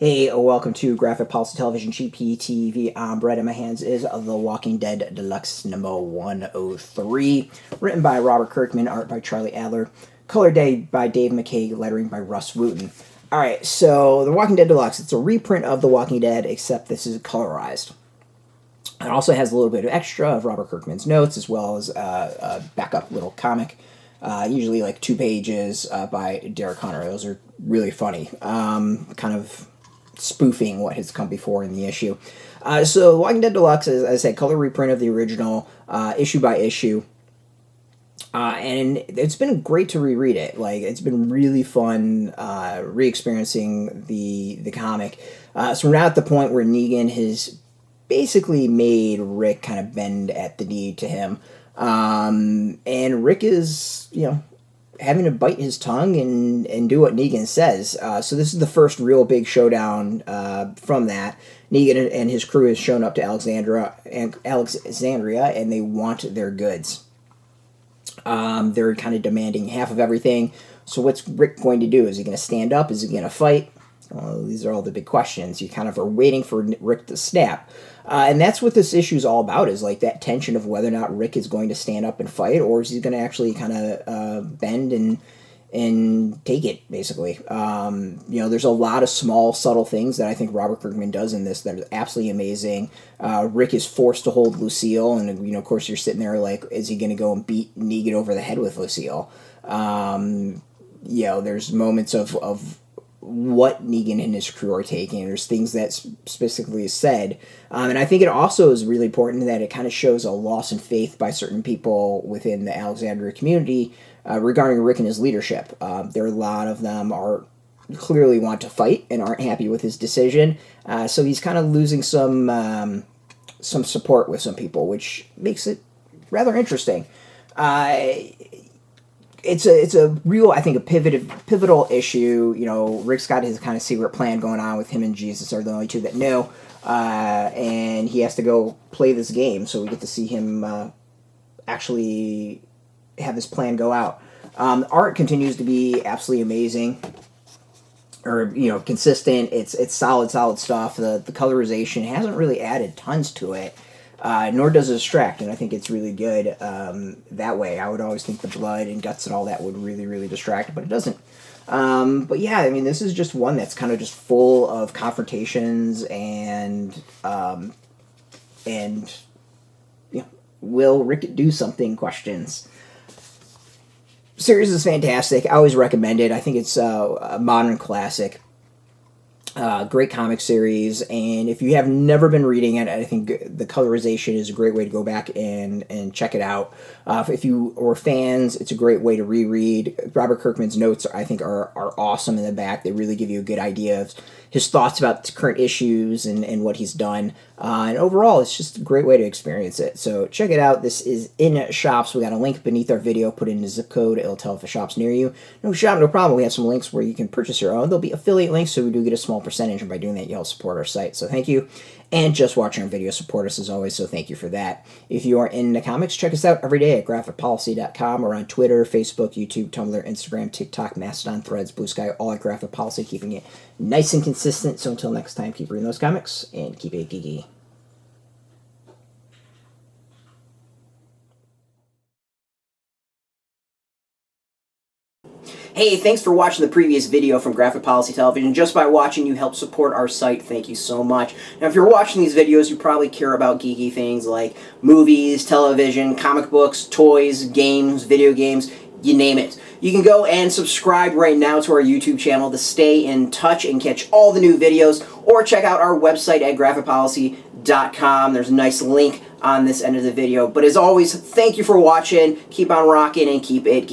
Hey, welcome to Graphic Policy Television GPTV. Bread in my hands is The Walking Dead Deluxe number 103. Written by Robert Kirkman, art by Charlie Adlard, color by Dave McCaig, lettering by Rus Wooton. Alright, so The Walking Dead Deluxe, it's a reprint of The Walking Dead, except this is colorized. It also has a little bit of extra of Robert Kirkman's notes, as well as a backup little comic. Usually like 2 pages by Derek Hunter. Those are really funny. Kind of spoofing what has come before in the issue. So Walking Dead Deluxe is, as I said, color reprint of the original, issue by issue. And it's been great to reread it. Like, it's been really fun re-experiencing the comic. So we're now at the point where Negan has basically made Rick kind of bend at the knee to him. And Rick is, having to bite his tongue and do what Negan says. So this is the first real big showdown from that. Negan and his crew has shown up to Alexandria, and they want their goods. They're kind of demanding half of everything. So what's Rick going to do? Is he going to stand up? Is he going to fight? Well, these are all the big questions. You kind of are waiting for Rick to snap. And that's what this issue is all about, is like that tension of whether or not Rick is going to stand up and fight, or is he going to actually kind of bend and take it, basically. There's a lot of small, subtle things that I think Robert Kirkman does in this that are absolutely amazing. Rick is forced to hold Lucille, and, of course, you're sitting there like, is he going to go and beat Negan over the head with Lucille? There's moments of what Negan and his crew are taking. There's things that specifically is said. And I think it also is really important that it kind of shows a loss in faith by certain people within the Alexandria community regarding Rick and his leadership. There are a lot of them are clearly want to fight and aren't happy with his decision. So he's kind of losing some support with some people, which makes it rather interesting. It's a real, I think, a pivotal issue. Rick's got his kind of secret plan going on with him and Jesus are the only two that know, and he has to go play this game, so we get to see him actually have this plan go out. Art continues to be absolutely amazing, or consistent. It's solid stuff. The colorization hasn't really added tons to it. Nor does it distract, and I think it's really good that way. I would always think the blood and guts and all that would really, really distract, but it doesn't. But yeah, I mean, this is just one that's kind of just full of confrontations and will Rick do something questions. Series is fantastic. I always recommend it. I think it's a modern classic. Great comic series, and if you have never been reading it, I think the colorization is a great way to go back and check it out. If you are fans, it's a great way to reread. Robert Kirkman's notes, I think, are awesome in the back. They really give you a good idea of his thoughts about the current issues and what he's done. And overall, it's just a great way to experience it. So check it out. This is in shops. We got a link beneath our video. Put in the zip code. It'll tell if a shop's near you. No shop, no problem. We have some links where you can purchase your own. There'll be affiliate links, so we do get a small percentage, and by doing that, you help support our site. So thank you. And just watching our videos support us as always, so thank you for that. If you are into comics, check us out every day at graphicpolicy.com or on Twitter, Facebook, YouTube, Tumblr, Instagram, TikTok, Mastodon, Threads, Blue Sky, all at Graphic Policy, keeping it nice and consistent. So until next time, keep reading those comics and keep it geeky. Hey, thanks for watching the previous video from Graphic Policy Television. Just by watching, you help support our site. Thank you so much. Now, if you're watching these videos, you probably care about geeky things like movies, television, comic books, toys, games, video games, you name it. You can go and subscribe right now to our YouTube channel to stay in touch and catch all the new videos, or check out our website at graphicpolicy.com. There's a nice link on this end of the video. But as always, thank you for watching. Keep on rocking and keep it geeky.